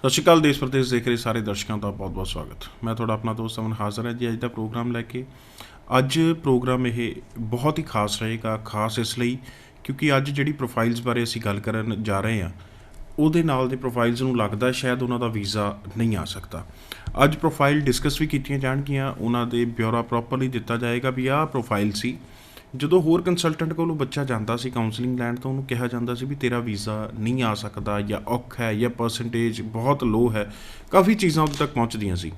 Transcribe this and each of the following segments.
ਸਤਿ ਸ਼੍ਰੀ ਅਕਾਲ। ਦੇਸ਼ ਪ੍ਰਦੇਸ਼ ਦੇਖ ਰਹੇ ਸਾਰੇ ਦਰਸ਼ਕਾਂ ਦਾ ਬਹੁਤ ਬਹੁਤ ਸਵਾਗਤ। ਮੈਂ ਤੁਹਾਡਾ ਆਪਣਾ ਦੋਸਤ ਅਮਨ ਹਾਜ਼ਰ ਹੈ ਜੀ ਅੱਜ ਦਾ ਪ੍ਰੋਗਰਾਮ ਲੈ ਕੇ। ਅੱਜ ਪ੍ਰੋਗਰਾਮ ਇਹ ਬਹੁਤ ਹੀ ਖਾਸ ਰਹੇਗਾ। ਖਾਸ ਇਸ ਲਈ ਕਿਉਂਕਿ ਅੱਜ ਜਿਹੜੀ ਪ੍ਰੋਫਾਈਲਸ ਬਾਰੇ ਅਸੀਂ ਗੱਲ ਕਰਨ ਜਾ ਰਹੇ ਹਾਂ ਉਹਦੇ ਨਾਲ ਦੇ ਪ੍ਰੋਫਾਈਲਸ ਨੂੰ ਲੱਗਦਾ ਸ਼ਾਇਦ ਉਹਨਾਂ ਦਾ ਵੀਜ਼ਾ ਨਹੀਂ ਆ ਸਕਦਾ। ਅੱਜ ਪ੍ਰੋਫਾਈਲ ਡਿਸਕਸ ਵੀ ਕੀਤੀਆਂ ਜਾਣਗੀਆਂ, ਉਹਨਾਂ ਦੇ ਬਿਊਰਾ ਪ੍ਰੋਪਰਲੀ ਦਿੱਤਾ ਜਾਏਗਾ ਵੀ ਆਹ ਪ੍ਰੋਫਾਈਲ ਸੀ। ਜਦੋਂ ਹੋਰ ਕੰਸਲਟੈਂਟ ਕੋਲੋਂ ਬੱਚਾ ਜਾਂਦਾ ਸੀ ਕਾਉਂਸਲਿੰਗ ਲੈਣ ਤਾਂ ਉਹਨੂੰ ਕਿਹਾ ਜਾਂਦਾ ਸੀ ਵੀ ਤੇਰਾ ਵੀਜ਼ਾ ਨਹੀਂ ਆ ਸਕਦਾ, ਜਾਂ ਔਖਾ ਹੈ, ਜਾਂ ਪਰਸੈਂਟੇਜ ਬਹੁਤ ਲੋ ਹੈ, ਕਾਫੀ ਚੀਜ਼ਾਂ ਉਦੋਂ ਤੱਕ ਪਹੁੰਚਦੀਆਂ ਸੀ।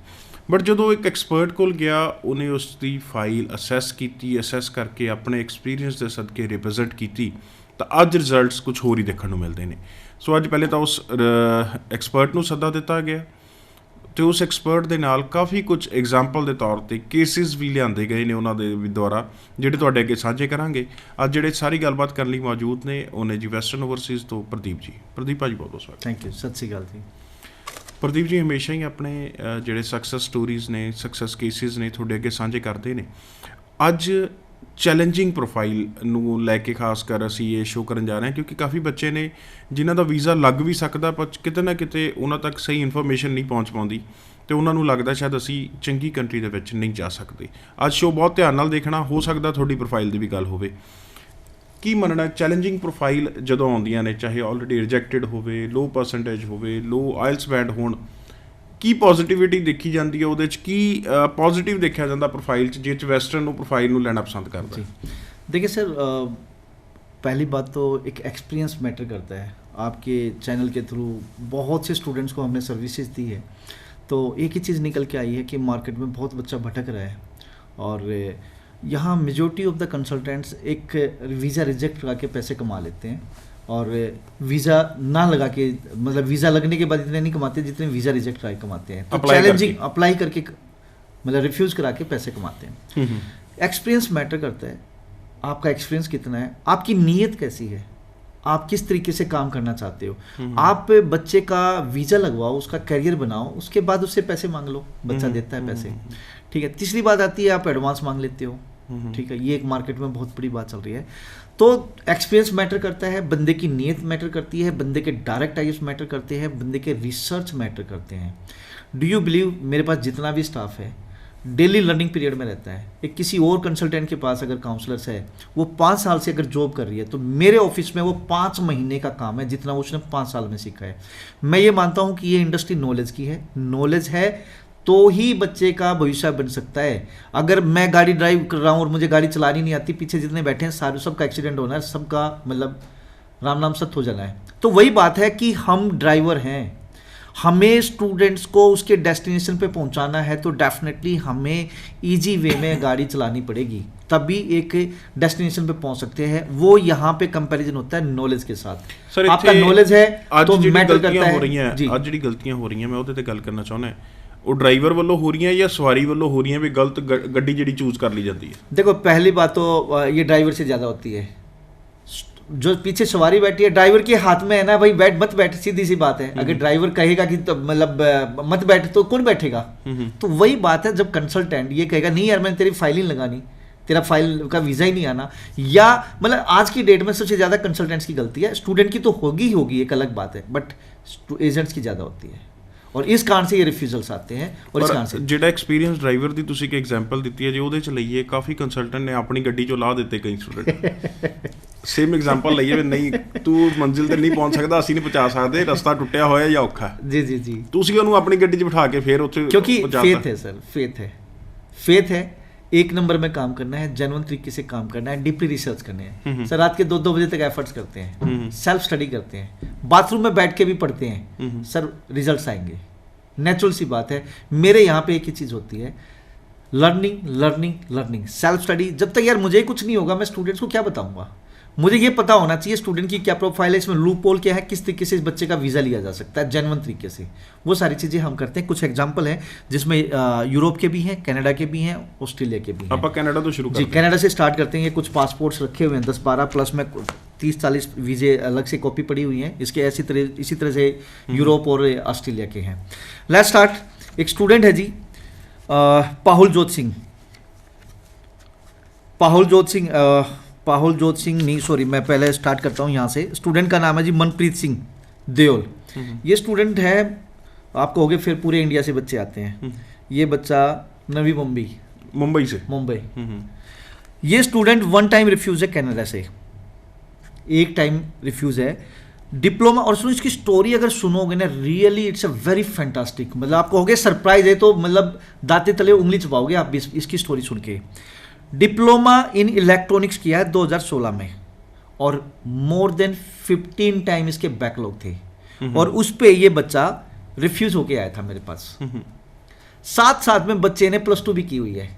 ਬਟ ਜਦੋਂ ਇੱਕ ਐਕਸਪਰਟ ਕੋਲ ਗਿਆ, ਉਹਨੇ ਉਸ ਦੀ ਫਾਈਲ ਅਸੈਸ ਕੀਤੀ, ਅਸੈਸ ਕਰਕੇ ਆਪਣੇ ਐਕਸਪੀਰੀਅੰਸ ਦੇ ਸਦਕੇ ਰਿਪਰੈਜ਼ੈਂਟ ਕੀਤੀ, ਤਾਂ ਅੱਜ ਰਿਜ਼ਲਟਸ ਕੁਝ ਹੋਰ ਹੀ ਦੇਖਣ ਨੂੰ ਮਿਲਦੇ ਨੇ। ਸੋ ਅੱਜ ਪਹਿਲੇ ਤਾਂ ਉਸ ਐਕਸਪਰਟ ਨੂੰ ਸੱਦਾ ਦਿੱਤਾ ਗਿਆ ਅਤੇ ਉਸ ਐਕਸਪਰਟ ਦੇ ਨਾਲ ਕਾਫੀ ਕੁਝ ਐਗਜ਼ਾਮਪਲ ਦੇ ਤੌਰ 'ਤੇ ਕੇਸਿਸ ਵੀ ਲਿਆਂਦੇ ਗਏ ਨੇ ਉਹਨਾਂ ਦੇ ਦੁਆਰਾ, ਜਿਹੜੇ ਤੁਹਾਡੇ ਅੱਗੇ ਸਾਂਝੇ ਕਰਾਂਗੇ। ਅੱਜ ਜਿਹੜੇ ਸਾਰੀ ਗੱਲਬਾਤ ਕਰਨ ਲਈ ਮੌਜੂਦ ਨੇ ਉਹਨੇ ਜੀ ਵੈਸਟਰਨ ਓਵਰਸੀਜ਼ ਤੋਂ ਪ੍ਰਦੀਪ ਜੀ। ਪ੍ਰਦੀਪ ਭਾਜੀ ਬਹੁਤ ਬਹੁਤ ਸਵਾਗਤ। Thank you. ਸਤਿ ਸ਼੍ਰੀ ਅਕਾਲ ਜੀ। ਪ੍ਰਦੀਪ ਜੀ ਹਮੇਸ਼ਾ ਹੀ ਆਪਣੇ ਜਿਹੜੇ ਸਕਸੈਸ ਸਟੋਰੀਜ਼ ਨੇ, ਸਕਸੈਸ ਕੇਸਿਸ ਨੇ ਤੁਹਾਡੇ ਅੱਗੇ ਸਾਂਝੇ ਕਰਦੇ ਨੇ। ਅੱਜ ਚੈਲੰਜਿੰਗ ਪ੍ਰੋਫਾਈਲ ਨੂੰ ਲੈ ਕੇ ਖਾਸ ਕਰ ਅਸੀਂ ਇਹ ਸ਼ੋਅ ਕਰਨ ਜਾ ਰਹੇ ਹਾਂ, ਕਿਉਂਕਿ ਕਾਫੀ ਬੱਚੇ ਨੇ ਜਿਨ੍ਹਾਂ ਦਾ ਵੀਜ਼ਾ ਲੱਗ ਵੀ ਸਕਦਾ ਪਰ ਕਿਤੇ ਨਾ ਕਿਤੇ ਉਹਨਾਂ ਤੱਕ ਸਹੀ ਇਨਫੋਰਮੇਸ਼ਨ ਨਹੀਂ ਪਹੁੰਚ ਪਾਉਂਦੀ ਅਤੇ ਉਹਨਾਂ ਨੂੰ ਲੱਗਦਾ ਸ਼ਾਇਦ ਅਸੀਂ ਚੰਗੀ ਕੰਟਰੀ ਦੇ ਵਿੱਚ ਨਹੀਂ ਜਾ ਸਕਦੇ। ਅੱਜ ਸ਼ੋਅ ਬਹੁਤ ਧਿਆਨ ਨਾਲ ਦੇਖਣਾ, ਹੋ ਸਕਦਾ ਤੁਹਾਡੀ ਪ੍ਰੋਫਾਈਲ ਦੀ ਵੀ ਗੱਲ ਹੋਵੇ। ਕੀ ਮੰਨਣਾ ਚੈਲੰਜਿੰਗ ਪ੍ਰੋਫਾਈਲ ਜਦੋਂ ਆਉਂਦੀਆਂ ਨੇ, ਚਾਹੇ ਆਲਰੇਡੀ ਰਿਜੈਕਟਡ ਹੋਵੇ, ਲੋ ਪਰਸੈਂਟੇਜ ਹੋਵੇ, ਲੋ ਆਇਲਸ ਬੈਂਡ ਹੋਣ, ਕੀ ਪੋਜ਼ੀਟਿਵਿਟੀ ਦੇਖੀ ਜਾਂਦੀ ਹੈ ਉਹਦੇ 'ਚ, ਕੀ ਪੋਜ਼ੀਟਿਵ ਦੇਖਿਆ ਜਾਂਦਾ ਪ੍ਰੋਫਾइल 'ਚ ਜਿਸ 'ਚ ਵੈਸਟਰਨ ਨੂੰ ਪ੍ਰੋफाइल ਨੂੰ लेना पसंद करता है? देखिए सर, पहली बात तो एक एक्सपीरियंस मैटर करता है। आपके चैनल के थ्रू बहुत से स्टूडेंट्स को हमने सर्विसेज दी है, तो एक ही चीज़ निकल के आई है कि मार्केट में बहुत बच्चा भटक रहा है और यहाँ मेजोरिटी ऑफ द कंसल्टेंट्स एक वीज़ा रिजेक्ट करा के पैसे कमा लेते हैं और वीज़ा ना लगा के, मतलब वीज़ा लगने के बाद इतने नहीं कमाते जितने वीज़ा रिजेक्ट करा के कमाते हैं। तो चैलेंजिंग अप्लाई करके मतलब रिफ्यूज़ करा के पैसे कमाते हैं। एक्सपीरियंस मैटर करता है। आपका एक्सपीरियंस कितना है, आपकी नीयत कैसी है, आप किस तरीके से काम करना चाहते हो। आप बच्चे का वीज़ा लगवाओ, उसका करियर बनाओ, उसके बाद उससे पैसे मांग लो, बच्चा देता है पैसे, ठीक है। तीसरी बात आती है आप एडवांस मांग लेते हो, ठीक है। ये एक मार्केट में बहुत बड़ी बात चल रही है। तो एक्सपीरियंस मैटर करता है, बंदे की नीयत मैटर करती है, बंदे के डायरेक्ट आइज मैटर करते हैं, बंदे के रिसर्च मैटर करते हैं। डू यू बिलीव मेरे पास जितना भी स्टाफ है डेली लर्निंग पीरियड में रहता है। एक किसी और कंसल्टेंट के पास अगर काउंसलर्स है, वो 5 साल से अगर जॉब कर रही है, तो मेरे ऑफिस में वो 5 महीने का काम है जितना उसने 5 साल में सीखा है। मैं ये मानता हूँ कि ये इंडस्ट्री नॉलेज की है। नॉलेज है तो ही बच्चे का भविष्य बन सकता है। अगर मैं गाड़ी ड्राइव कर रहा हूँ और मुझे गाड़ी चलानी नहीं आती, पीछे जितने बैठे हैं सारे सबका एक्सीडेंट होना है, सबका मतलब राम नाम सत्य हो जाना है। तो वही बात है कि हम ड्राइवर हैं, हमें स्टूडेंट्स को उसके डेस्टिनेशन पे पहुंचाना है, तो डेफिनेटली हमें इजी वे में गाड़ी चलानी पड़ेगी, तभी एक डेस्टिनेशन पे पहुंच सकते हैं। वो यहाँ पे कंपैरिजन होता है नॉलेज के साथ। सर आपका नॉलेज है तो मैटर करता है। ਅੱਜ ਜਿਹੜੀ ਗਲਤੀਆਂ ਹੋ ਰਹੀਆਂ ਮੈਂ ਉਹਦੇ ਤੇ ਗੱਲ ਕਰਨਾ ਚਾਹੁੰਦਾ, ਉਹ ਡਰਾਈਵਰ ਵੱਲੋਂ ਹੋ ਰਹੀਆਂ ਜਾਂ ਸਵਾਰੀ ਵੱਲੋਂ ਹੋ ਰਹੀਆਂ ਵੀ ਗਲਤ ਗੱਡੀ ਜਿਹੜੀ ਚੂਜ਼ ਕਰ ਲਈ ਜਾਂਦੀ है? देखो पहली बात तो ये ड्राइवर से ज़्यादा होती है। जो पीछे सवारी बैठी है, ड्राइवर के हाथ में है ना भाई, बैठ मत बैठ, सीधी सी बात है। अगर ड्राइवर कहेगा कि तो मतलब मत बैठ, तो कौन बैठेगा? तो वही बात है, जब कंसल्टेंट ये कहेगा नहीं यार मैंने तेरी फाइल नहीं लगानी, तेरा फाइल का वीज़ा ही नहीं आना, या मतलब आज की डेट में सबसे ज़्यादा कंसल्टेंट्स की गलती है। स्टूडेंट की तो होगी ही होगी, एक अलग बात है, बट एजेंट्स की ज़्यादा होती है और इस कारण से ये रिफ्यूजल्स आते हैं। और इस कारण से ਜਿਹੜਾ ਐਕਸਪੀਰੀਅੰਸ ਡਰਾਈਵਰ ਦੀ ਤੁਸੀਂ ਇੱਕ ਐਗਜ਼ਾਮਪਲ ਦਿੱਤੀ ਹੈ ਜੇ ਉਹਦੇ 'ਚ ਲਈਏ, ਕਾਫੀ ਕੰਸਲਟੈਂਟ ਨੇ ਆਪਣੀ ਗੱਡੀ 'ਚੋਂ ਲਾਹ ਦਿੱਤੇ ਕਈ ਸਟੂਡੈਂਟ। ਸੇਮ ਐਗਜ਼ਾਮਪਲ ਲਈਏ ਵੀ ਨਹੀਂ ਤੂੰ ਮੰਜ਼ਿਲ ਤੇ ਨਹੀਂ ਪਹੁੰਚ ਸਕਦਾ, ਅਸੀਂ ਨਹੀਂ ਪਹੁੰਚਾ ਸਕਦੇ, ਰਸਤਾ ਟੁੱਟਿਆ ਹੋਇਆ ਜਾਂ ਔਖਾ। जी जी जी। ਤੁਸੀਂ ਉਹਨੂੰ ਆਪਣੀ ਗੱਡੀ 'ਚ ਬਿਠਾ ਕੇ ਫਿਰ ਉੱਥੇ, क्योंकि फेथ है सर, फेथ है। एक नंबर में काम करना है, जेन्युइन तरीके से काम करना है, डीपली रिसर्च करने हैं। सर रात के 2-2 बजे तक एफर्ट्स करते हैं, सेल्फ स्टडी करते हैं, बाथरूम में बैठ के भी पढ़ते हैं, सर रिजल्ट्स आएंगे। नेचुरल सी बात है। मेरे यहाँ पे एक ही चीज़ होती है, learning learning learning, self study. जब तक यार मुझे ही कुछ नहीं होगा, मैं स्टूडेंट्स को क्या बताऊँगा? मुझे ये पता होना चाहिए स्टूडेंट की क्या प्रोफाइल है, इसमें लूप होल क्या है, किस तरीके से इस बच्चे का वीज़ा लिया जा सकता है जेन्युइन तरीके से। वो सारी चीज़ें हम करते हैं। कुछ एग्जांपल हैं जिसमें यूरोप के भी हैं, कनाडा के भी हैं, ऑस्ट्रेलिया के भी हैं। आप कनाडा तो शुरू जी, कनाडा से स्टार्ट करते हैं। ये कुछ पासपोर्ट्स रखे हुए हैं 10-12 प्लस में 30-40 वीज़े अलग से कॉपी पड़ी हुई हैं इसके। इसी तरह से यूरोप और ऑस्ट्रेलिया के हैं। Let's start. एक स्टूडेंट है जी, पाहुल जोत सिंह। पाहुल जोत सिंह नहीं, सॉरी, मैं पहले स्टार्ट करता हूँ यहाँ से। स्टूडेंट का नाम है जी मनप्रीत सिंह देओल। ये स्टूडेंट है आप कहोगे फिर पूरे इंडिया से बच्चे आते हैं। ये बच्चा नवी मुंबई से। मुंबई। ये स्टूडेंट 1 टाइम रिफ्यूज है कनाडा से, 1 टाइम रिफ्यूज है डिप्लोमा। और सुनो इसकी स्टोरी अगर सुनोगे ना, really it's a very fantastic, मतलब आप कहोगे सरप्राइज है, तो मतलब दांते तले उंगली चबाओगे आप भी इसकी स्टोरी सुन के। डिप्लोमा इन इलेक्ट्रॉनिक्स किया है 2016 में, और मोर देन 15 टाइम इसके बैकलॉग थे, और उस पे ये बच्चा रिफ्यूज होके आया था मेरे पास। साथ में बच्चे ने +2 भी की हुई है।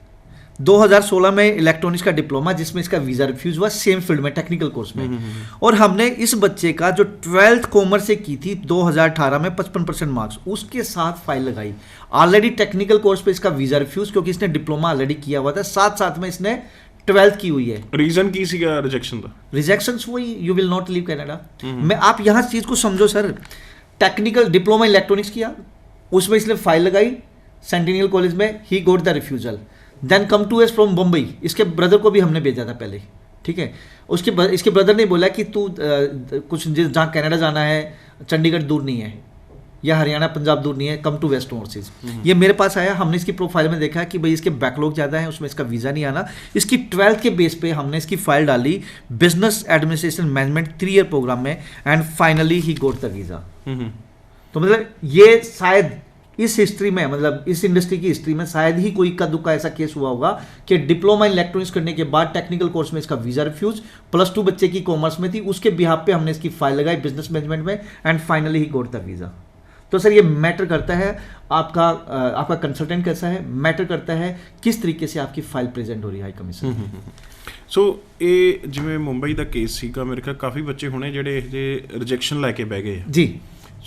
2016 में इलेक्ट्रॉनिक्स का डिप्लोमा, जिसमें इसका वीजा रिफ्यूज हुआ, सेम फील्ड में, टेक्निकल कोर्स में। और हमने इस बच्चे का जो 12th कॉमर्स से की थी 2018 में 55% मार्क्स, उसके साथ फाइल लगाई। ऑलरेडी टेक्निकल कोर्स पे इसका वीजा रिफ्यूज, क्योंकि इसने डिप्लोमा ऑलरेडी किया हुआ था, साथ में इसने 12th की हुई है। रीजन की सी का रिजेक्शन था? रिजेक्शन वही, you will not leave Canada. मैं आप यहाँ चीज को समझो सर, टेक्निकल डिप्लोमा इलेक्ट्रॉनिक्स किया, उसमें इसने फाइल लगाई सेंटिनियल कॉलेज में, he got the refusal. Then come to us from Mumbai. इसके ब्रदर को भी हमने भेजा था पहले, ठीक है। इसके ब्रदर ने बोला कि तू कुछ जहाँ कनाडा जाना है, चंडीगढ़ दूर नहीं है, या हरियाणा पंजाब दूर नहीं है, कम टू वेस्ट ओवरसीज। ये मेरे पास आया, हमने इसकी प्रोफाइल में देखा कि भाई इसके बैकलॉग ज़्यादा है, उसमें इसका वीज़ा नहीं आना। इसकी 12th के बेस पे हमने इसकी फाइल डाली business administration management 3 year programme में, and finally he got the visa. तो मतलब ये शायद इस हिस्ट्री में, मतलब इस इंडस्ट्री की हिस्ट्री में शायद ही कोई इक्का दुक्का ऐसा केस हुआ होगा कि डिप्लोमा इन इलेक्ट्रॉनिक्स करने के बाद टेक्निकल कोर्स में इसका वीजा रिफ्यूज, +2 बच्चे की कॉमर्स में थी, उसके बिहाफ पे हमने इसकी फाइल लगाई बिजनेस मैनेजमेंट में, and finally he got the visa. तो सर ये मैटर करता है आपका कंसल्टेंट कैसा है, मैटर करता है किस तरीके से आपकी फाइल प्रेजेंट हो रही है हाई कमीशन। सो ये जिवें मुंबई का केस सीगा, मेरे ख्याल काफ़ी बच्चे होने ਜਿਹੜੇ ਇਹ ਰਿਜੈਕਸ਼ਨ ਲੈ ਕੇ ਬਹਿ ਗਏ जी।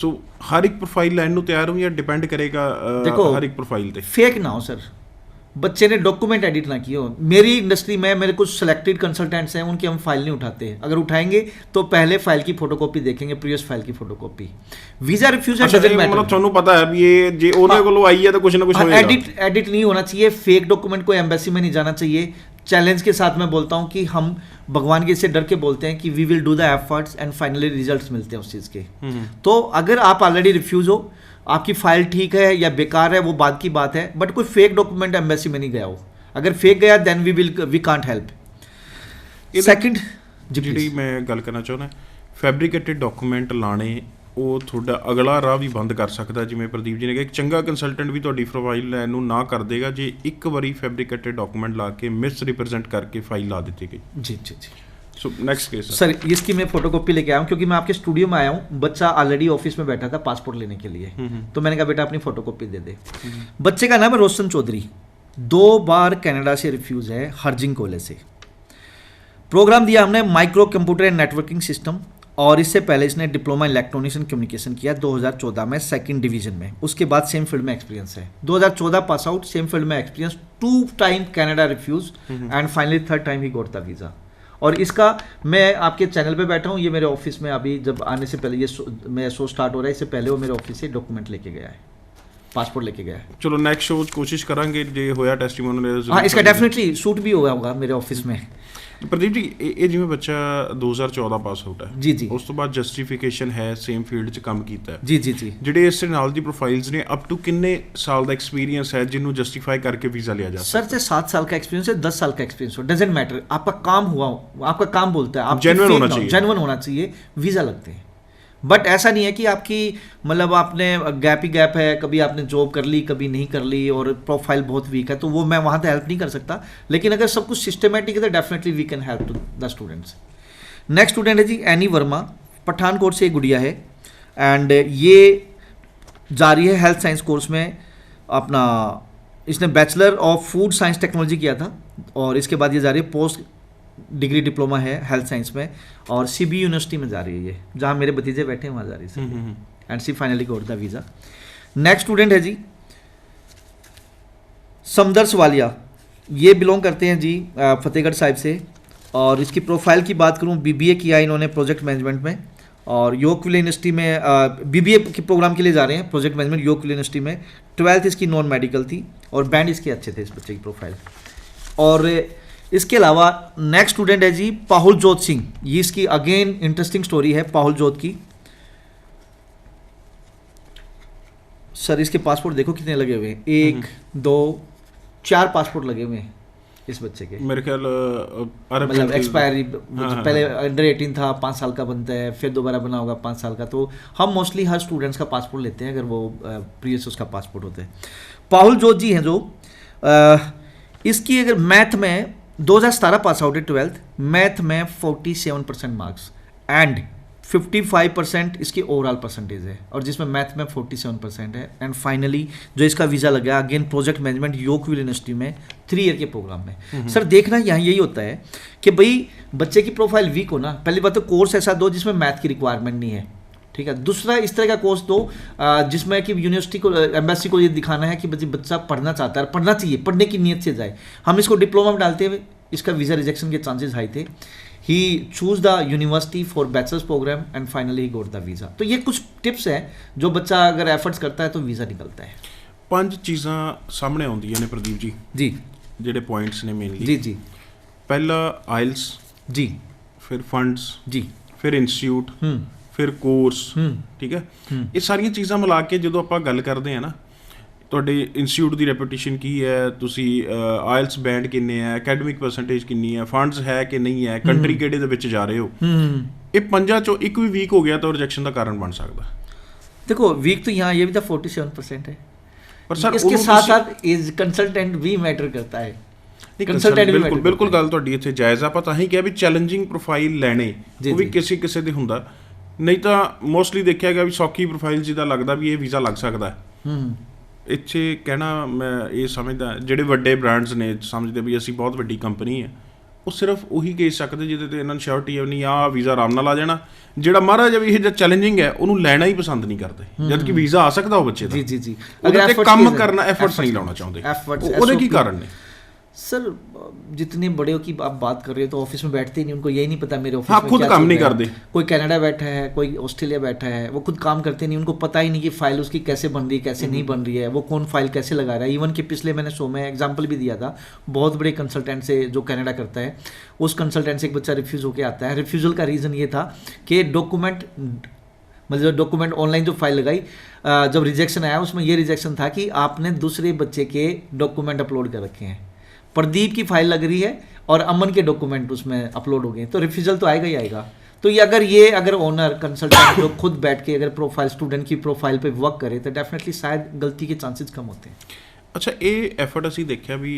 सो हर एक प्रोफाइल लाइन ਨੂੰ ਤਿਆਰ ਹੋ ਜਾਂ डिपेंड करेगा देखो हर एक प्रोफाइल पे? फेक ना हो सर, बच्चे ने डॉक्यूमेंट एडिट ना किए हो। मेरी इंडस्ट्री में मेरे कुछ सेलेक्टेड कंसल्टेंट्स हैं, उनकी हम फाइल नहीं उठाते। अगर उठाएंगे तो पहले फाइल की फोटोकॉपी देखेंगे, प्रीवियस फाइल की फोटोकॉपी। वीजा रिफ्यूज मतलब ਤੁਹਾਨੂੰ ਪਤਾ है भी ये जे ਉਹਦੇ ਕੋਲੋਂ आई है तो कुछ ना कुछ होएगा। एडिट नहीं होना चाहिए, फेक डॉक्यूमेंट को एम्बेसी में नहीं जाना चाहिए। चैलेंज के साथ मैं बोलता हूँ कि हम भगवान के से डर के बोलते हैं कि we will do the efforts and finally results मिलते हैं उस चीज़ के। तो अगर आप ऑलरेडी रिफ्यूज हो, आपकी फाइल ठीक है या बेकार है, वो बात की बात है, बट कोई फेक डॉक्यूमेंट एम्बेसी में नहीं गया हो। अगर फेक गया then we can't help. Second ਜਿਹੜੀ ਮੈਂ ਗੱਲ ਕਰਨਾ ਚਾਹੁੰਦਾ, ਫੈਬਰੀਕੇਟਡ ਡਾਕੂਮੈਂਟ ਲਾਣੇ ਉਹ ਤੁਹਾਡਾ ਅਗਲਾ ਰਾਹ ਵੀ ਬੰਦ ਕਰ ਸਕਦਾ। ਜਿਵੇਂ ਪ੍ਰਦੀਪ ਜੀ ਨੇ ਕਿਹਾ, ਇੱਕ ਚੰਗਾ ਕੰਸਲਟੈਂਟ ਵੀ ਤੁਹਾਡੀ ਪ੍ਰੋਫਾਈਲ ਲੈਣ ਨੂੰ ਨਾ ਕਰ ਦੇਗਾ ਜੇ ਇੱਕ ਵਾਰੀ ਫੈਬਰੀਕੇਟਡ ਡਾਕੂਮੈਂਟ ਲਾ ਕੇ ਮਿਸ रिप्रेजेंट करके फाइल ला देती गई। जी। सो नेक्स्ट केस सर, इसकी मैं फोटोकॉपी लेके आया हूँ, क्योंकि मैं आपके स्टूडियो में आया हूँ। बच्चा ऑलरेडी ऑफिस में बैठा था पासपोर्ट लेने के लिए, तो मैंने कहा बेटा अपनी फोटोकॉपी दे दे। बच्चे का नाम है रोशन चौधरी, 2 बार कनाडा से रिफ्यूज है, हर्जिंग कॉलेज से। प्रोग्राम दिया हमने micro computer and networking system, और इससे पहले इसने डिप्लोमा इलेक्ट्रॉनिक्स एंड कम्युनिकेशन किया 2014 में 2nd डिवीजन में। उसके बाद सेम फील्ड में एक्सपीरियंस है, 2014 पास आउट, सेम फील्ड में experience, 2 time Canada refuse, and finally 3rd time he got the visa. और इसका मैं आपके चैनल पे बैठा हूँ, ये मेरे ऑफिस में अभी जब आने से पहले, ये मेरा शो स्टार्ट हो रहा है, इससे पहले वो मेरे ऑफिस से डॉक्यूमेंट लेके गया है, पासपोर्ट लेके गया है। चलो नेक्स्ट शो कोशिश करांगे जे होया टेस्टिमोनियल। हाँ, इसका डेफिनेटली शूट भी होगा मेरे ऑफिस में। प्रदीप जी, ਇਹ ਜਿਵੇਂ ਬੱਚਾ 2014 ਪਾਸ ਆਊਟ ਹੈ, ਜੀ ਉਸ ਤੋਂ ਬਾਅਦ ਜਸਟੀਫਿਕੇਸ਼ਨ ਹੈ, ਸੇਮ ਫੀਲਡ 'ਚ ਕੰਮ ਕੀਤਾ ਹੈ। जी। ਜਿਹੜੇ ਇਸ ਨਾਲ ਦੀ प्रोफाइल्स ने अप टू किन्ने साल का एक्सपीरियंस है जिन्हों जस्टिफाई करके वीज़ा लिया जा सर से 7 साल का एक्सपीरियंस है, 10 साल का एक्सपीरियंस हो, डजेंट मैटर। आपका काम हुआ हो, आपका काम बोलता है, आप जेन्युइन होना चाहिए, जेन्युइन होना चाहिए, वीज़ा लगते हैं। बट ऐसा नहीं है कि आपकी मतलब आपने गैप ही गैप है, कभी आपने जॉब कर ली, कभी नहीं कर ली, और प्रोफाइल बहुत वीक है, तो वो मैं वहाँ तो हेल्प नहीं कर सकता। लेकिन अगर सब कुछ सिस्टमेटिक है तो definitely we can help to the students. Next student है जी एनी वर्मा, पठानकोट से गुड़िया है, एंड ये जा रही है हेल्थ साइंस कोर्स में अपना। इसने bachelor of food science technology किया था, और इसके बाद ये जा रही है पोस्ट डिग्री डिप्लोमा है हेल्थ साइंस में, और CB यूनिवर्सिटी में जा रही है, ये जहाँ मेरे भतीजे बैठे हैं वहाँ जा रही है, and she finally got the visa. Next student है जी समदर्श वालिया, ये बिलोंग करते हैं जी फतेहगढ़ साहिब से, और इसकी प्रोफाइल की बात करूँ, BBA किया इन्होंने प्रोजेक्ट मैनेजमेंट में, और योकविल यूनिवर्सिटी में BBA के प्रोग्राम के लिए जा रहे हैं, प्रोजेक्ट मैनेजमेंट योकविल यूनिवर्सिटी में। 12th इसकी नॉन मेडिकल थी, और बैंड इसके अच्छे थे इस बच्चे की प्रोफाइल। और इसके अलावा नेक्स्ट स्टूडेंट है जी पाहुल जोत सिंह, ये इसकी अगेन इंटरेस्टिंग स्टोरी है पाहुल जोत की। सर इसके पासपोर्ट देखो कितने लगे हुए हैं, 1 2 4 पासपोर्ट लगे हुए हैं इस बच्चे के। मेरे ख्याल अरब मतलब countries- एक्सपायरी हाँ, पहले अंडर 18 था, 5 साल का बनता है, फिर दोबारा बना होगा 5 साल का। तो हम मोस्टली हर स्टूडेंट्स का पासपोर्ट लेते हैं अगर वो प्रीवियस उसका पासपोर्ट होता है। पाहुल जोत जी हैं जो इसकी अगर मैथ में 2017 पास आउट है 12th, मैथ में 47% मार्क्स एंड 55% इसकी ओवरऑल परसेंटेज है, और जिसमें मैथ में 47% है। एंड फाइनली जो इसका वीज़ा लगा अगेन प्रोजेक्ट मैनेजमेंट योकविल यूनिवर्सिटी में 3 ईयर के प्रोग्राम में। सर देखना यहाँ यही होता है कि भाई बच्चे की प्रोफाइल वीक हो ना, पहली बात तो कोर्स ऐसा दो जिसमें मैथ की रिक्वायरमेंट नहीं है, ठीक है। दूसरा इस तरह का कोर्स दो जिसमें कि यूनिवर्सिटी को, एम्बेसी को ये दिखाना है कि बच्चा पढ़ना चाहता है, पढ़ना चाहिए, पढ़ने की नीयत से जाए। हम इसको डिप्लोमा में डालते हुए इसका वीज़ा रिजेक्शन के चांसेस हाई थे। He choose the university for bachelors programme and finally he got the visa. तो ये कुछ टिप्स हैं जो बच्चा अगर एफर्ट्स करता है तो वीज़ा निकलता है। 5 चीज़ां सामने आਉਂਦੀਆਂ ਨੇ ਪ੍ਰਦੀਪ ਜੀ, जी ਜਿਹੜੇ ਪੁਆਇੰਟਸ ਨੇ ਮੇਨਲੀ। जी जी ਪਹਿਲਾ ਆਇਲਸ, जी ਫਿਰ ਫੰਡਸ, जी ਫਿਰ ਇੰਸਟੀਚਿਊਟ, ਫਿਰ ਕੋਰਸ, ਠੀਕ ਹੈ। ਇਹ ਸਾਰੀਆਂ ਚੀਜ਼ਾਂ ਮਿਲਾ ਕੇ ਜਦੋਂ ਆਪਾਂ ਗੱਲ ਕਰਦੇ ਆ ਨਾ, ਤੁਹਾਡੇ ਇੰਸਟੀਚਿਊਟ ਦੀ ਰੈਪੂਟੇਸ਼ਨ ਕੀ ਹੈ, ਤੁਸੀਂ ਆਇਲਸ ਬੈਂਡ ਕਿੰਨੇ ਹੈ, ਅਕੈਡਮਿਕ ਪਰਸੈਂਟੇਜ ਕਿੰਨੀ ਹੈ, ਫੰਡਸ ਹੈ ਕਿ ਨਹੀਂ ਹੈ, ਕੰਟਰੀ ਕਿਹੜੇ ਦੇ ਵਿੱਚ ਜਾ ਰਹੇ ਹੋ, ਇਹ 5 ਚੋਂ ਇੱਕ ਵੀ ਵੀਕ ਹੋ ਗਿਆ ਤਾਂ ਰਿਜੈਕਸ਼ਨ ਦਾ ਕਾਰਨ ਬਣ ਸਕਦਾ। देखो वीक तो यहाँ ये भी था 47% है, ਪਰ ਸਰ इसके साथ साथ इज कंसल्टेंट भी मैटर करता है। कंसल्टेंट भी ਬਿਲਕੁਲ ਬਿਲਕੁਲ ਗੱਲ ਤੁਹਾਡੀ ਇੱਥੇ ਜਾਇਜ਼ ਆ। ਆਪਾਂ ਤਾਂ ਹੀ ਕਿਹਾ ਵੀ ਚੈਲੰਜਿੰਗ ਪ੍ਰੋਫਾਈਲ ਲੈਣੇ ਜੀ, ਉਹ ਵੀ ਜੀ। ਕਿਸੇ ਦੇ ਹੁੰਦਾ, ਨਹੀਂ ਤਾਂ ਮੋਸਟਲੀ ਦੇਖਿਆ ਗਿਆ ਵੀ ਸੌਖੀ ਪ੍ਰੋਫਾਈਲ ਜਿਹਦਾ ਲੱਗਦਾ ਵੀ ਇਹ ਵੀਜ਼ਾ ਲੱਗ ਸਕਦਾ ਹੈ। ਇੱਥੇ ਕਹਿਣਾ ਮੈਂ ਇਹ ਸਮਝਦਾ ਜਿਹੜੇ ਵੱਡੇ ਬ੍ਰਾਂਡਸ ਨੇ ਸਮਝਦੇ ਵੀ ਅਸੀਂ ਬਹੁਤ ਵੱਡੀ ਕੰਪਨੀ ਹੈ, ਉਹ ਸਿਰਫ ਉਹੀ ਕੇਸ ਸਕਦੇ ਜਿਹਦੇ ਤੇ ਇਹਨਾਂ ਨੂੰ ਸ਼ੋਰਟੀ ਹੈ ਨਹੀਂ ਆਹ ਵੀਜ਼ਾ ਆਰਾਮ ਨਾਲ ਆ ਜਾਣਾ। ਜਿਹੜਾ ਮਹਾਰਾਜ ਵੀ ਇਹ ਜਿਹੜਾ ਚੈਲੰਜਿੰਗ ਹੈ ਉਹਨੂੰ ਲੈਣਾ ਹੀ ਪਸੰਦ ਨਹੀਂ ਕਰਦੇ, ਜਦ ਕਿ ਵੀਜ਼ਾ ਆ ਸਕਦਾ ਉਹ ਬੱਚੇ ਦਾ। जी जी जी ਉਹਦੇ ਤੇ efforts ਕੰਮ की- ਕਰਨਾ, ਐਫਰਟਸ efforts ਨਹੀਂ ਲਾਉਣਾ ਚਾਹੁੰਦੇ। efforts, ਉਹਦੇ ਕੀ SOP ਕਾਰਨ ਨੇ? सर जितने बड़े की आप बात कर रहे हो तो ऑफिस में बैठते ही नहीं, उनको यही नहीं पता मेरे ऑफिस हाँ, में खुद क्या काम चल नहीं रहा है। करते। कोई कनाडा बैठा है, कोई ऑस्ट्रेलिया बैठा है, वो खुद काम करते नहीं, उनको पता ही नहीं कि फाइल उसकी कैसे बन रही है, कैसे नहीं बन रही है, वो कौन फाइल कैसे लगा रहा है। इवन कि पिछले मैंने शो में एग्जाम्पल भी दिया था, बहुत बड़े कंसल्टेंट से जो कनाडा करता है, उस कंसल्टेंट से एक बच्चा रिफ्यूज़ होकर आता है। रिफ्यूज़ल का रीज़न ये था कि डॉक्यूमेंट, मतलब डॉक्यूमेंट ऑनलाइन जो फाइल लगाई, जब रिजेक्शन आया उसमें ये रिजेक्शन था कि आपने दूसरे बच्चे के डॉक्यूमेंट अपलोड कर रखे हैं। प्रदीप की फाइल लग रही है और अमन के डॉक्यूमेंट उसमें अपलोड हो गए, तो रिफ्यूज़ल तो आएगा ही आएगा। तो ये अगर ओनर कंसल्टेंट जो खुद बैठ के अगर प्रोफाइल स्टूडेंट की प्रोफाइल पे वर्क करे तो डेफिनेटली शायद गलती के चांसेस कम होते हैं। ਅੱਛਾ, ਇਹ ਐਫਰਟ ਅਸੀਂ ਦੇਖਿਆ ਵੀ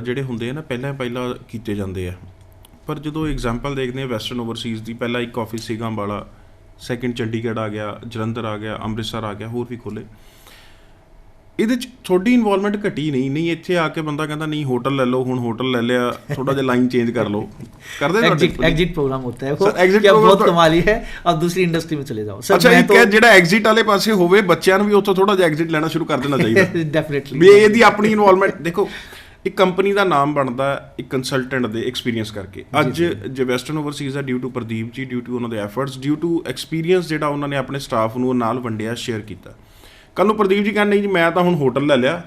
ਜਿਹੜੇ ਹੁੰਦੇ ਆ ਨਾ ਪਹਿਲਾਂ ਕੀਤੇ ਜਾਂਦੇ ਆ, ਪਰ ਜਦੋਂ ਐਗਜ਼ਾਮਪਲ ਦੇਖਦੇ ਆ ਵੈਸਟਰਨ ਓਵਰਸੀਜ਼ ਦੀ, ਪਹਿਲਾਂ ਇੱਕ ਆਫਿਸ ਸੀਗਾ ਅੰਬਾਲਾ, ਸੈਕਿੰਡ ਚੰਡੀਗੜ੍ਹ ਆ ਗਿਆ, ਜਲੰਧਰ ਆ ਗਿਆ, ਅੰਮ੍ਰਿਤਸਰ ਆ ਗਿਆ, ਹੋਰ ਵੀ ਖੋਲ੍ਹੇ। ਇਹਦੇ 'ਚ ਤੁਹਾਡੀ ਇਨਵੋਲਵਮੈਂਟ ਘਟੀ ਨਹੀਂ ਇੱਥੇ ਆ ਕੇ ਬੰਦਾ ਕਹਿੰਦਾ ਨਹੀਂ ਹੋਟਲ ਲੈ ਲਓ, ਹੁਣ ਹੋਟਲ ਲੈ ਲਿਆ, ਥੋੜਾ ਜਿਹਾ ਲਾਈਨ ਚੇਂਜ ਕਰ ਲਓ, ਕਰਦੇ एग्जिट प्रोग्राम होता है वो, सर, exit क्या program बहुत तो- कमाल ही है। अब दूसरी इंडस्ट्री में चले जाओ सर। ਅੱਛਾ, मैं ਇੱਕ ਹੈ ਜਿਹੜਾ ਐਗਜ਼ਿਟ ਵਾਲੇ ਪਾਸੇ ਹੋਵੇ, ਬੱਚਿਆਂ ਨੂੰ ਵੀ ਉੱਥੋਂ ਥੋੜਾ ਜਿਹਾ ਐਗਜ਼ਿਟ ਲੈਣਾ ਸ਼ੁਰੂ ਕਰ ਦੇਣਾ ਚਾਹੀਦਾ डेफिनेटली ਵੀ ਇਹਦੀ ਆਪਣੀ ਇਨਵੋਲਵਮੈਂਟ ਦੇਖੋ। ਇੱਕ ਕੰਪਨੀ ਦਾ ਨਾਮ ਬਣਦਾ ਇੱਕ ਕੰਸਲਟੈਂਟ ਦੇ ਐਕਸਪੀਰੀਅੰਸ ਕਰਕੇ। ਅੱਜ ਜੇ ਵੈਸਟਰਨ ਓਵਰਸੀਜ਼ ਦਾ due to Pradeep ji, due to ਉਹਨਾਂ ਦੇ ਐਫਰਟਸ, ਡਿਊ ਟੂ ਐਕਸਪੀਰੀਅੰਸ ਜਿਹੜਾ ਉਹਨਾਂ ਨੇ ਆਪਣੇ ਸਟਾਫ ਨੂੰ ਨਾਲ ਵੰਡਿਆ, ਸ਼ੇਅਰ ਕੀਤਾ। ਕੱਲ ਨੂੰ ਪ੍ਰਦੀਪ ਜੀ ਕਹਿੰਦੇ ਨਹੀਂ ਜੀ ਮੈਂ ਤਾਂ ਹੁਣ ਹੋਟਲ ਲੈ ਲਿਆ,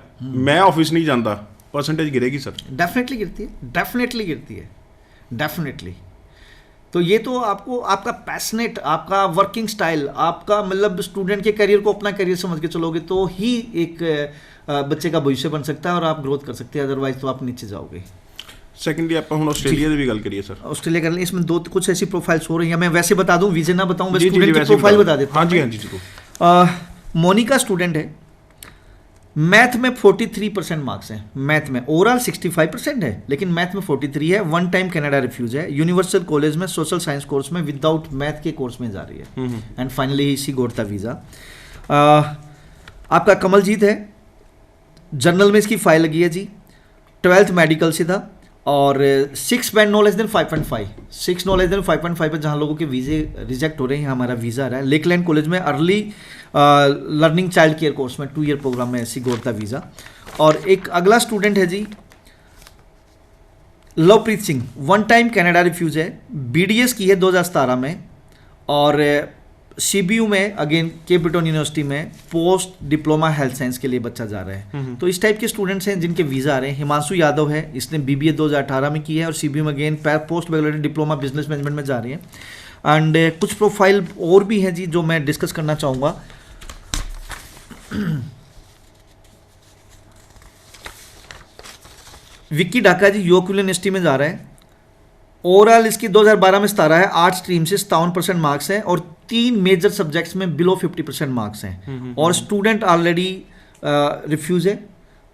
ਮੈਂ ਆਫਿਸ ਨਹੀਂ ਜਾਂਦਾ, परसेंटेज गिरेगी सर? डेफिनेटली गिरती है, डेफिनेटली गिरती है, डेफिनेटली। तो ये तो आपको आपका पैशनेट, आपका वर्किंग स्टाइल, आपका मतलब स्टूडेंट के करियर को अपना करियर समझ के चलोगे तो ही एक बच्चे का भविष्य बन सकता है और आप ग्रोथ कर सकते हैं, अदरवाइज तो आप नीचे जाओगे। सेकेंडली आप हम ऑस्ट्रेलिया की भी गल करिए सर। ऑस्ट्रेलिया कर लें, इसमें दो कुछ ऐसी प्रोफाइल्स हो रही हैं, मैं वैसे बता दूं, वीजे ना बताऊं, मैं स्टूडेंट की प्रोफाइल बता देता हूं। हाँ जी, हाँ जी जरूर। मोनिका स्टूडेंट है, मैथ में 43% मार्क्स हैं, मैथ में ओवरऑल 65% है, लेकिन मैथ में 43 है, वन टाइम कनाडा रिफ्यूज है, यूनिवर्सल कॉलेज में सोशल साइंस कोर्स में विदाउट मैथ के कोर्स में जा रही है, and finally she goat the visa. आपका कमलजीत है, जर्नल में इसकी फाइल लगी है जी, 12th मेडिकल से था और 6 band no less than 5.5, 6 no less than 5.5 पर जहाँ लोगों के वीज़े रिजेक्ट हो रहे हैं, हमारा वीज़ा आ रहा है। लेकलैंड कॉलेज में early learning child care course में 2 ईयर प्रोग्राम में ऐसी गोरता वीज़ा। और एक अगला स्टूडेंट है जी Lovepreet Singh, one time Canada refuse है, BDS की है 2017 में, और CBU में अगेन केप ब्रिटन यूनिवर्सिटी में पोस्ट डिप्लोमा हेल्थ साइंस के लिए बच्चा जा रहा है। तो इस टाइप के स्टूडेंट्स हैं जिनके वीज़ा आ रहे हैं। हिमांशु यादव है, इसने BBA 2018 में की है और CBU में again post bachelor diploma business management में जा रही है। एंड कुछ प्रोफाइल और भी हैं जी जो मैं डिस्कस करना चाहूँगा। विक्की ढाका जी योग यूनिवर्सिटी में जा रहा है। ओवरऑल इसकी 2012 में 17 है, 8 स्ट्रीम से 57% मार्क्स हैं और 3 मेजर सब्जेक्ट्स में बिलो 50% मार्क्स हैं और स्टूडेंट ऑलरेडी रिफ्यूज है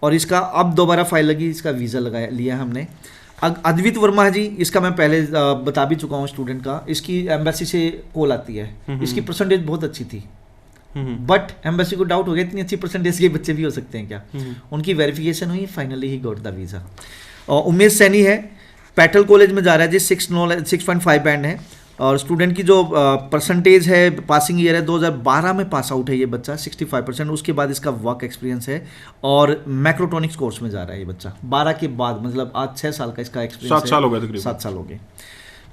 और इसका अब दोबारा फाइल लगी, इसका वीज़ा लगाया लिया हमने। अद्वित वर्मा जी, इसका मैं पहले बता भी चुका हूँ स्टूडेंट का, इसकी एम्बेसी से कॉल आती है, इसकी परसेंटेज बहुत अच्छी थी बट एम्बेसी को डाउट हो गया इतनी अच्छी परसेंटेज के बच्चे भी हो सकते हैं क्या। उनकी वेरिफिकेशन हुई, finally he got the visa. और उमेश सैनी है, पैटल कॉलेज में जा रहा है जी, 6.5 बैंड है और स्टूडेंट की जो परसेंटेज है पासिंग ईयर है 2012 में पास आउट है ये बच्चा 65%। उसके बाद इसका वर्क एक्सपीरियंस है और मैक्रोट्रॉनिक्स कोर्स में जा रहा है ये बच्चा 12 के बाद, मतलब आज 6 साल का इसका एक्सपीरियंस 7 साल हो गए तकरीबन, 7 साल हो गए।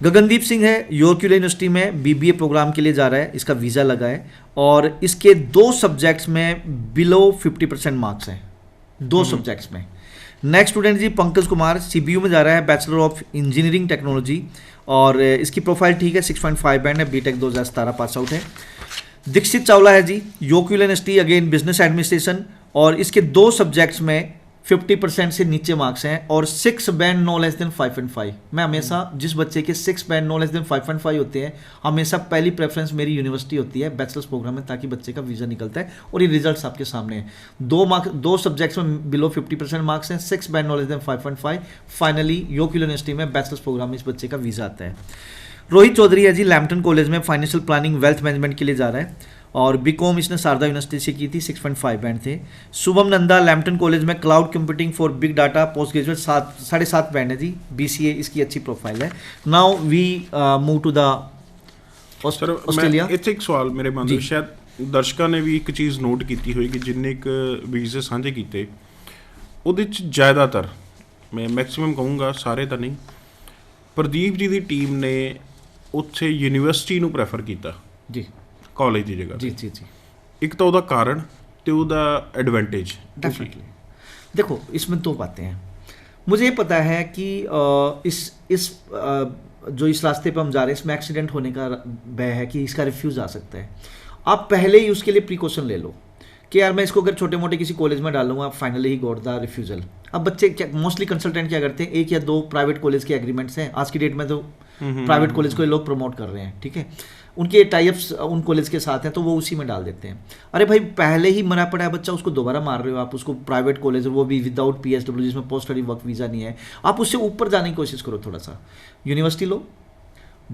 गगनदीप सिंह है, यॉर्क यूनिवर्सिटी में बीबीए प्रोग्राम के लिए जा रहा है, इसका वीज़ा लगा है और इसके 2 सब्जेक्ट्स में बिलो 50% मार्क्स हैं, 2 सब्जेक्ट्स में। नेक्स्ट स्टूडेंट जी पंकज कुमार, सीबीयू में जा रहा है, बैचलर ऑफ इंजीनियरिंग टेक्नोलॉजी और इसकी प्रोफाइल ठीक है, 6.5 बैंड है, बीटेक 2017 पास आउट है। दीक्षित चावला है ji, York university again business administration और इसके 2 सब्जेक्ट्स में 50% से नीचे मार्क्स हैं और 6 बैंड नो लेस देन 5.5। मैं हमेशा जिस बच्चे के 6 बैंड नो लेस देन 5.5 होते हैं, हमेशा पहली प्रेफरेंस मेरी यूनिवर्सिटी होती है बैचलर्स प्रोग्राम में, ताकि बच्चे का वीज़ा निकलता है और ये रिजल्ट्स आपके सामने हैं। 2 सब्जेक्ट्स में बिलो 50% मार्क्स हैं, 6 band no less than 5.5। Finally York University में बैचलर्स प्रोग्राम में इस बच्चे का वीज़ा आता है। रोहित चौधरी है जी, लैम्पटन कॉलेज में फाइनेंशियल प्लानिंग वेल्थ मैनेजमेंट के लिए जा रहा है और बीकॉम इसने शारदा यूनिवर्सिटी से की थी, 6.5 बैंड थे। शुभम नंदा लैम्पटन कॉलेज में cloud computing for big data post graduate 7.5 band है जी, बीसीए इसकी अच्छी प्रोफाइल है। Now we move to the Australia. ਇੱਥੇ ਇੱਕ ਸਵਾਲ ਮੇਰੇ ਮਨ ਵਿੱਚ, ਸ਼ਾਇਦ ਦਰਸ਼ਕਾਂ ਨੇ ਵੀ ਇੱਕ ਚੀਜ਼ ਨੋਟ ਕੀਤੀ ਹੋਏਗੀ, ਜਿੰਨੇ ਇੱਕ ਵੀਜ਼ੇ ਸਾਂਝੇ ਕੀਤੇ ਉਹਦੇ 'ਚ ਜ਼ਿਆਦਾਤਰ, ਮੈਂ ਮੈਕਸਿਮਮ ਕਹੂੰਗਾ ਸਾਰੇ ਤਾਂ ਨਹੀਂ, ਪ੍ਰਦੀਪ ਜੀ ਦੀ ਟੀਮ ਨੇ ਉੱਥੇ ਯੂਨੀਵਰਸਿਟੀ ਨੂੰ ਪ੍ਰੈਫਰ ਕੀਤਾ ਜੀ ਕਾਲਜ ਦੀ ਜਗ੍ਹਾ। जी जी जी ਇੱਕ ਤਾਂ ਉਹਦਾ ਕਾਰਨ ਤੇ ਉਹਦਾ ਐਡਵਾਂटेज। डेफिनेटली देखो, इसमें 2 बातें हैं। मुझे ये पता है कि जो इस रास्ते पर हम जा रहे हैं इसमें एक्सीडेंट होने का भय है कि इसका रिफ्यूज़ आ सकता है। आप पहले ही उसके लिए प्रिकॉशन ले लो कि यार मैं इसको अगर छोटे मोटे किसी कॉलेज में डालूंगा, finally he got the refusal. अब बच्चे क्या मोस्टली कंसल्टेंट क्या करते हैं, 1 या 2 प्राइवेट कॉलेज के एग्रीमेंट्स हैं, आज की डेट में तो प्राइवेट कॉलेज को ये लोग प्रमोट कर रहे हैं, ठीक है, उनके टाइप्स उन कॉलेज के साथ हैं तो वो उसी में डाल देते हैं। अरे भाई पहले ही मरा पड़ा है बच्चा, उसको दोबारा मार रहे हो आप, उसको प्राइवेट कॉलेज, वो भी विदाउट PSW जिसमें पोस्ट स्टडी वर्क वीज़ा नहीं है, आप उससे ऊपर जाने की कोशिश करो थोड़ा सा। यूनिवर्सिटी लो,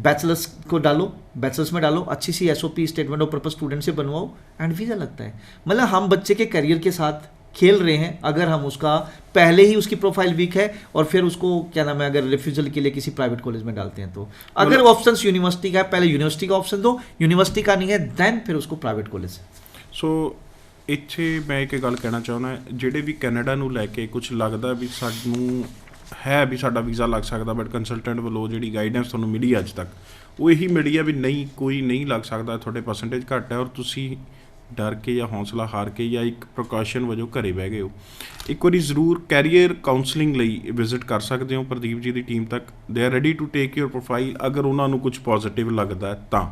बैचलर्स को डालो, बैचलर्स में डालो, अच्छी सी SOP statement of purpose student से बनवाओ एंड वीज़ा लगता है। मतलब हम बच्चे के करियर के साथ खेल रहे हैं अगर हम उसका पहले ही उसकी प्रोफाइल वीक है और फिर उसको क्या नाम है अगर रिफ्यूजल के लिए किसी प्राइवेट कॉलेज में डालते हैं तो। अगर ऑप्शन यूनिवर्सिटी का है, पहले यूनिवर्सिटी का ऑप्शन दो, यूनिवर्सिटी का नहीं है देन फिर उसको प्राइवेट कॉलेज। ਸੋ ਇੱਥੇ ਮੈਂ ਇੱਕ ਗੱਲ ਕਹਿਣਾ ਚਾਹੁੰਦਾ, ਜਿਹੜੇ ਵੀ ਕੈਨੇਡਾ ਨੂੰ ਲੈ ਕੇ ਕੁਝ ਲੱਗਦਾ ਵੀ ਸਾਨੂੰ ਹੈ ਵੀ ਸਾਡਾ ਵੀਜ਼ਾ ਲੱਗ ਸਕਦਾ, ਬਟ ਕੰਸਲਟੈਂਟ ਵੱਲੋਂ ਜਿਹੜੀ ਗਾਈਡੈਂਸ ਤੁਹਾਨੂੰ ਮਿਲੀ ਅੱਜ ਤੱਕ ਉਹ ਇਹੀ ਮਿਲੀ ਆ ਵੀ ਨਹੀਂ, ਕੋਈ ਨਹੀਂ ਲੱਗ ਸਕਦਾ, ਤੁਹਾਡੇ ਪਰਸੈਂਟੇਜ ਘੱਟ ਹੈ ਔਰ ਤੁਸੀਂ ਡਰ ਕੇ ਜਾਂ ਹੌਸਲਾ ਹਾਰ ਕੇ ਜਾਂ ਇੱਕ ਪ੍ਰੀਕਾਸ਼ਨ ਵਜੋਂ ਘਰੇ ਬਹਿ ਗਏ ਹੋ। ਇੱਕ ਵਾਰੀ ਜ਼ਰੂਰ ਕੈਰੀਅਰ ਕਾਉਂਸਲਿੰਗ ਲਈ ਵਿਜ਼ਿਟ ਕਰ ਸਕਦੇ ਹੋ ਪ੍ਰਦੀਪ ਜੀ ਦੀ ਟੀਮ ਤੱਕ। They are ready to take your profile, ਅਗਰ ਉਹਨਾਂ ਨੂੰ ਕੁਝ ਪੋਜ਼ੀਟਿਵ ਲੱਗਦਾ ਤਾਂ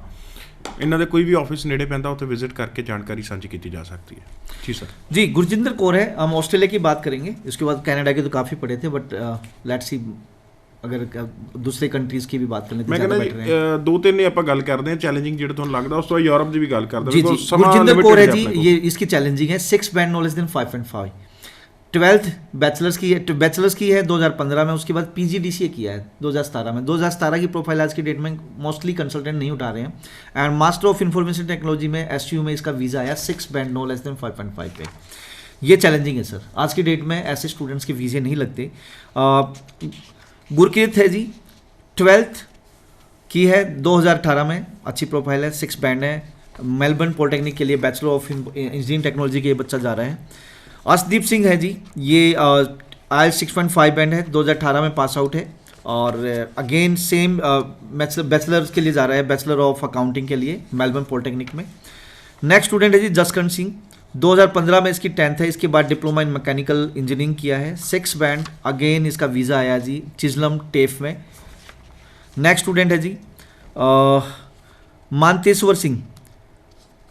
ਇਹਨਾਂ ਦੇ ਕੋਈ ਵੀ ਆਫਿਸ ਨੇੜੇ ਪੈਂਦਾ ਉੱਥੇ विजिट करके जानकारी साझी की जा सकती है। जी सर। जी, गुरजिंदर कौर है, हम ऑस्ट्रेलिया की बात करेंगे, इसके बाद कनाडा के तो काफ़ी पढ़े थे बट लेट्स सी अगर दूसरे कंट्रीज़ की भी बात करने मैं कहना 2-3 ने ਆਪਾਂ ਗੱਲ ਕਰਦੇ ਹਾਂ ਚੈਲੰਜਿੰਗ ਜਿਹੜੇ ਤੁਹਾਨੂੰ ਲੱਗਦਾ, ਉਸ ਤੋਂ ਯੂਰਪ ਦੀ ਵੀ ਗੱਲ ਕਰਦੇ ਹਾਂ। जी, गुरजिंदर कौर है जी, ये इसकी चैलेंजिंग है, 6 band no less than 5.5। 12th bachelors की है 2015 में, उसके बाद PGDCA किया है 2017 में। 2017 की प्रोफाइल आज की डेट में मोस्टली कंसल्टेंट नहीं उठा रहे हैं। And master of information technology में SU में इसका वीज़ा आया 6 बैंड नो लेस देन 5.5 पे। ये चैलेंजिंग है सर, आज की डेट में ऐसे स्टूडेंट्स के वीज़े नहीं लगते। गुरकीरत है जी, 12th की है 2018 में, अच्छी प्रोफाइल है, 6 बैंड है, मेलबर्न पॉलिटेक्निक के लिए बैचलर ऑफ इंजीनियरिंग टेक्नोलॉजी के ये बच्चा जा रहा है। अर्शदीप सिंह है जी, ये IELTS 6.5 बैंड है, 2018 में पास आउट है और अगेन सेम बैचलर्स के लिए जा रहा है, बैचलर ऑफ अकाउंटिंग के लिए मेलबर्न पॉलिटेक्निक में। नेक्स्ट स्टूडेंट है जी जसकरण सिंह, 2015 में इसकी 10th है, इसके बाद डिप्लोमा इन मैकेनिकल इंजीनियरिंग किया है, 6 बैंड, अगेन इसका वीज़ा आया जी चिजलम टेफ में। नेक्स्ट स्टूडेंट है जी मानतेश्वर सिंह,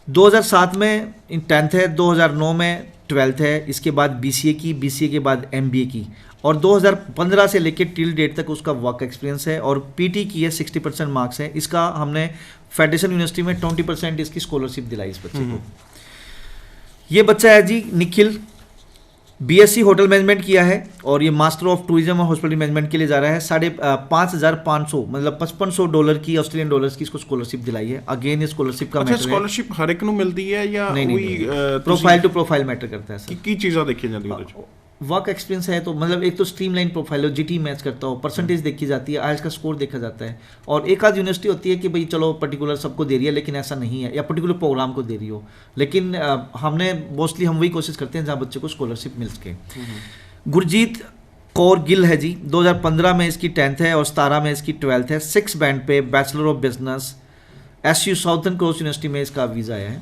2007 में 10th है, 2009 में 12th है, इसके बाद BCA की, BCA के बाद MBA की, और 2015 से लेकर टिल डेट तक उसका वर्क एक्सपीरियंस है, और PT की है, 60% मार्क्स है इसका। हमने फेडरेशन यूनिवर्सिटी में 20% इसकी स्कॉलरशिप दिलाई इस बच्चे को। ये बच्चा है जी निखिल, BSc होटल मैनेजमेंट किया है, और ये मास्टर ऑफ टूरिज्म और हॉस्पिटलिटी मैनेजमेंट के लिए जा रहा है। 5,500 मतलब $5500 की ऑस्ट्रेलियन डॉलर्स की इसको स्कॉलरशिप दिलाई है। अगेन ये स्कॉलरशिप का अच्छा, स्कॉलरशिप हर एक ਨੂੰ ਮਿਲਦੀ ਹੈ ਜਾਂ नहीं, प्रोफाइल टू प्रोफाइल मैटर करता है सर। ਕੀ ਚੀਜ਼ਾਂ ਦੇਖੀਆਂ ਜਾਂਦੀਆਂ ਉਹਦੇ ਚ? वर्क एक्सपीरियंस है तो मतलब एक तो स्ट्रीमलाइन प्रोफाइल हो, GT मैच करता हो, परसेंटेज देखी जाती है, IELTS का स्कोर देखा जाता है, और एक आध यूनिवर्सिटी होती है कि भाई चलो पर्टिकुलर सबको दे रही है लेकिन ऐसा नहीं है, या पर्टिकुलर प्रोग्राम को दे रही हो, लेकिन हमने मोस्टली हम वही कोशिश करते हैं जहाँ बच्चे को स्कॉलरशिप मिल सके। गुरजीत कौर गिल है जी, 2015 में इसकी 10th है और 17 में इसकी 12th है, 6 बैंड पे, bachelor of business, SU southern cross university में इसका वीज़ा है।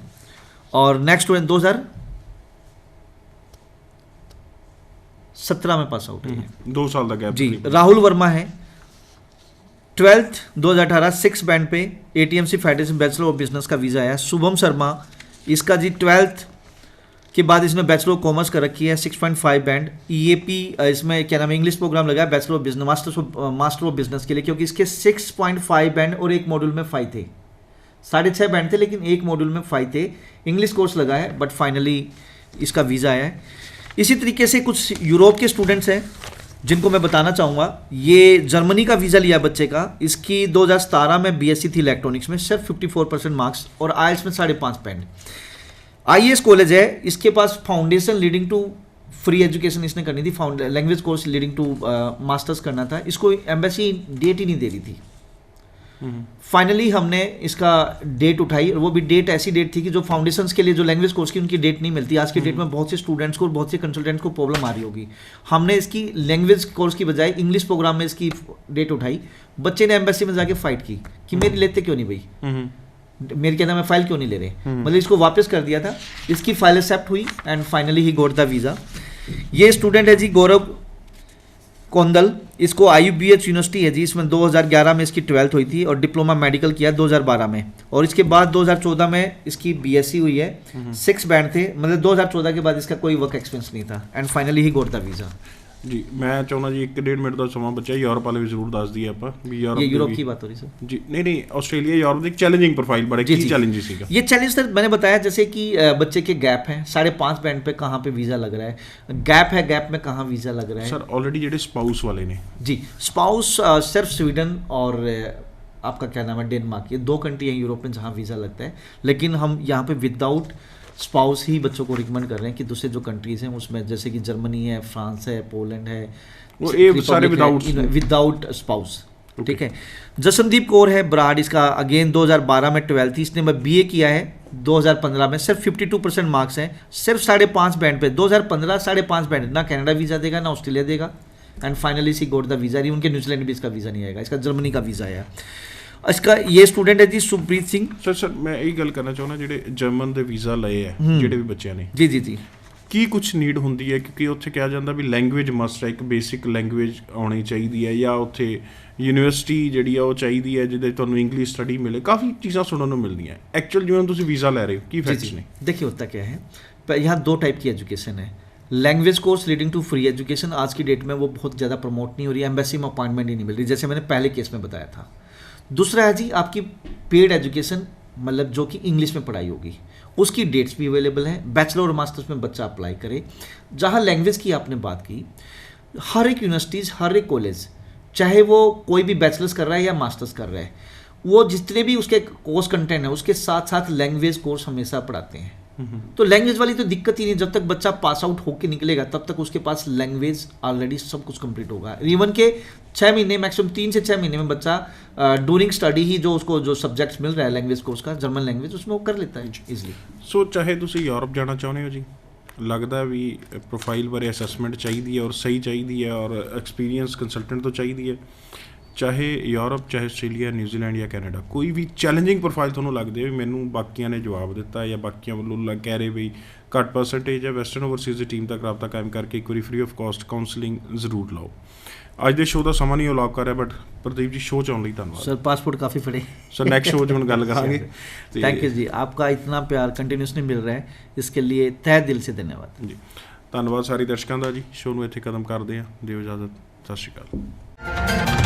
और नेक्स्ट स्टूडेंट 2017 में पास आउट है, 2 साल का गैप जी। राहुल वर्मा है, 12th 2018, 6 बैंड पे, ATMC federation bachelor of business का वीज़ा है। शुभम शर्मा, इसका जी 12th के बाद इसमें बैचलर ऑफ कॉमर्स कर रखी है, 6.5 बैंड, EAP इसमें क्या नाम है, इंग्लिश प्रोग्राम लगा है, bachelor of business, master of business के लिए, क्योंकि इसके 6.5 बैंड और एक मॉड्यूल में 5 थे, 6.5 बैंड थे लेकिन एक मॉड्यूल में 5 थे। इंग्लिश कोर्स लगा है, बट फाइनली इसका वीज़ा है। इसी तरीके से कुछ यूरोप के स्टूडेंट्स हैं जिनको मैं बताना चाहूँगा। ये जर्मनी का वीज़ा लिया बच्चे का, इसकी 2017 में BSc थी इलेक्ट्रॉनिक्स में, सिर्फ 54% मार्क्स, और IELTS में 5.5 बैंड। IES कॉलेज है, इसके पास foundation leading to free education इसने करनी थी, language course leading to masters करना था, इसको एम्बेसी डेट ही नहीं दे रही थी। फाइनली हमने इसका डेट उठाई, और वो भी डेट ऐसी डेट थी कि जो फाउंडेशंस के लिए जो लैंग्वेज कोर्स की उनकी डेट नहीं मिलती। आज की डेट में बहुत से स्टूडेंट्स को और बहुत से कंसल्टेंट्स को प्रॉब्लम आ रही होगी। हमने इसकी लैंग्वेज कोर्स की बजाय इंग्लिश प्रोग्राम में इसकी डेट उठाई। बच्चे ने एम्बेसी में जाके फाइट की कि मेरी लेते क्यों नहीं भाई, मेरे कहना मैं फाइल क्यों नहीं ले रहे, मतलब इसको वापस कर दिया था। इसकी फाइल एक्सेप्ट हुई and finally he got the visa. ये स्टूडेंट है जी गौरव कोंदल, इसको IUBH यूनिवर्सिटी है जी, इसमें 2011 में इसकी 12th हुई थी और डिप्लोमा मेडिकल किया 2012 में, और इसके बाद 2014 में इसकी BSc हुई है। 6 बैंड थे, मतलब 2014 के बाद इसका कोई वर्क एक्सपीरियंस नहीं था, and finally he got the visa. जी मैं ਚਾਹੁੰਦਾ ਜੀ 1.5 ਮਿੰਟ ਦਾ ਸਮਾਂ ਬਚਿਆ, ਯੂਰਪ ਵਾਲੇ ਵੀ ਜ਼ਰੂਰ ਦੱਸ ਦਈਏ ਆਪਾਂ ਵੀ यूरोप की बात हो रही सर जी। नहीं ऑस्ट्रेलिया यूरोप ਦੀ ਚੈलेंजिंग प्रोफाइल बड़े की चैलेंज ਸੀਗਾ। ये चैलेंज सर मैंने बताया, जैसे कि बच्चे के गैप हैं, 5.5 बैंड पे कहाँ पे वीज़ा लग रहा है, गैप है, गैप में कहाँ वीज़ा लग रहा है। सर ऑलरेडी ਜਿਹੜੇ स्पाउस वाले ने जी, स्पाउस सिर्फ स्वीडन और आपका क्या नाम है डेनमार्क, ये 2 कंट्री हैं यूरोप में जहाँ वीज़ा लगता है, लेकिन हम यहाँ पे विदाउट स्पाउस ही बच्चों को रिकमेंड कर रहे हैं कि दूसरे जो कंट्रीज़ हैं उसमें जैसे कि जर्मनी है, फ्रांस है, पोलैंड है, वो ये सारे विदाउट स्पाउस, ठीक है। जसनदीप कौर है ब्राड, इसका अगेन 2012 में 12th थी, इसने BA किया है 2015 में, सिर्फ 52% मार्क्स हैं, सिर्फ 5.5 बैंड पे, 2015 5.5 बैंड, ना कनाडा वीज़ा देगा ना ऑस्ट्रेलिया देगा, and finally she got the visa. उनके न्यूजीलैंड भी इसका वीज़ा नहीं आएगा, इसका जर्मनी का वीज़ा है। इसका ये स्टूडेंट है जी सुप्रीत सिंह। सर मैं यही गल करना चाਹੁੰਦਾ ਜਿਹੜੇ ਜਰਮਨ ਦੇ ਵੀਜ਼ਾ ਲਏ ਹੈ ਜਿਹੜੇ ਵੀ ਬੱਚਿਆਂ ਨੇ, ਜੀ ਕੀ ਕੁਝ ਨੀਡ ਹੁੰਦੀ ਹੈ, ਕਿਉਂਕਿ ਉੱਥੇ ਕਿਹਾ ਜਾਂਦਾ ਵੀ ਲੈਂਗੁਏਜ ਮਸਟ ਹੈ, ਇੱਕ ਬੇਸਿਕ ਲੈਂਗੁਏਜ ਆਉਣੀ ਚਾਹੀਦੀ ਹੈ, ਜਾਂ ਉੱਥੇ ਯੂਨੀਵਰਸਿਟੀ ਜਿਹੜੀ ਆ ਉਹ ਚਾਹੀਦੀ ਹੈ ਜਿਹਦੇ ਤੁਹਾਨੂੰ ਇੰਗਲਿਸ਼ ਸਟੱਡੀ ਮਿਲੇ, ਕਾਫੀ ਚੀਜ਼ਾਂ ਸੁਣਨ ਨੂੰ ਮਿਲਦੀਆਂ। ਐਕਚੁਅਲ ਜਿਵੇਂ ਤੁਸੀਂ ਵੀਜ਼ਾ ਲੈ ਰਹੇ ਹੋ ਕੀ ਫੈਕਟਸ ਨੇ? देखिए होता क्या है, यहाँ 2 टाइप की एजुकेशन है। Language course leading to free education आज की डेट में वो बहुत ज़्यादा प्रमोट नहीं हो रही है, एम्बेसी में अपॉइंटमेंट ही नहीं मिल रही, जैसे मैंने पहले केस में बताया था। दूसरा है जी आपकी पेड एजुकेशन, मतलब जो कि इंग्लिश में पढ़ाई होगी, उसकी डेट्स भी अवेलेबल हैं। बैचलर और मास्टर्स में बच्चा अप्लाई करे। जहाँ लैंग्वेज की आपने बात की, हर एक यूनिवर्सिटीज़, हर एक कॉलेज, चाहे वो कोई भी बैचलर्स कर रहा है या मास्टर्स कर रहा है, वो जितने भी उसके कोर्स कंटेंट है उसके साथ साथ लैंग्वेज कोर्स हमेशा पढ़ाते हैं। तो लैंग्वेज वाली तो दिक्कत ही नहीं, जब तक बच्चा पास आउट होकर निकलेगा तब तक उसके पास लैंग्वेज ऑलरेडी सब कुछ कंप्लीट होगा। इवन के 6 महीने, मैक्सिमम 3 से 6 महीने में बच्चा ड्यूरिंग स्टडी ही जो उसको जो सब्जेक्ट्स मिल रहा है लैंग्वेज कोर्स का, जर्मन लैंग्वेज, उसमें वो कर लेता है ईजिली। सो चाहे ਤੁਸੀਂ ਯੂਰਪ ਜਾਣਾ ਚਾਹੁੰਦੇ ਹੋ ਜੀ, ਲੱਗਦਾ ਵੀ ਪ੍ਰੋਫਾਈਲ ਬਾਰੇ ਅਸੈਸਮੈਂਟ ਚਾਹੀਦੀ ਹੈ ਔਰ ਸਹੀ ਚਾਹੀਦੀ ਹੈ ਔਰ ਐਕਸਪੀਰੀਅੰਸ ਕੰਸਲਟੈਂਟ ਤੋਂ ਚਾਹੀਦੀ ਹੈ, ਚਾਹੇ ਯੂਰਪ, ਚਾਹੇ ਆਸਟ੍ਰੇਲੀਆ, ਨਿਊਜ਼ੀਲੈਂਡ ਜਾਂ ਕੈਨੇਡਾ, ਕੋਈ ਵੀ ਚੈਲੰਜਿੰਗ ਪ੍ਰੋਫਾਈਲ ਤੁਹਾਨੂੰ ਲੱਗਦੀ ਹੈ ਵੀ ਮੈਨੂੰ ਬਾਕੀਆਂ ਨੇ ਜਵਾਬ ਦਿੱਤਾ ਜਾਂ ਬਾਕੀਆਂ ਵੱਲੋਂ ਕਹਿ ਰਹੇ ਵੀ ਘੱਟ ਪਰਸੈਂਟੇਜ ਹੈ, ਵੈਸਟਰਨ ਓਵਰਸੀਜ਼ ਦੀ ਟੀਮ ਤੱਕ ਰਾਬਤਾ ਕਾਇਮ ਕਰਕੇ ਇੱਕ ਵਾਰੀ ਫ੍ਰੀ ਆਫ ਕਾਸਟ ਕਾਉਂਸਲਿੰਗ ਜ਼ਰੂਰ ਲਓ। ਅੱਜ ਦੇ ਸ਼ੋਅ ਦਾ ਸਮਾਂ ਨਹੀਂ ਅਲਾਉ ਕਰ ਰਿਹਾ, ਬਟ ਪ੍ਰਦੀਪ ਜੀ ਸ਼ੋਅ 'ਚ ਆਉਣ ਲਈ ਧੰਨਵਾਦ सर पासपोर्ट काफ़ी पड़े। ਸਰ। ਨੈਕਸਟ ਸ਼ੋਅ 'ਚ ਹੁਣ ਗੱਲ ਕਰਾਂਗੇ। थैंक यू जी, आपका इतना प्यार कंटिन्यूसली मिल रहा है, इसके लिए तहे दिल से धन्यवाद ਜੀ ਧੰਨਵਾਦ ਸਾਰੇ ਦਰਸ਼ਕਾਂ ਦਾ ਜੀ। ਸ਼ੋਅ ਨੂੰ ਇੱਥੇ ਖਤਮ ਕਰਦੇ ਹਾਂ, ਦਿਓ ਇਜਾਜ਼ਤ, ਸਤਿ ਸ਼੍ਰੀ ਅਕਾਲ।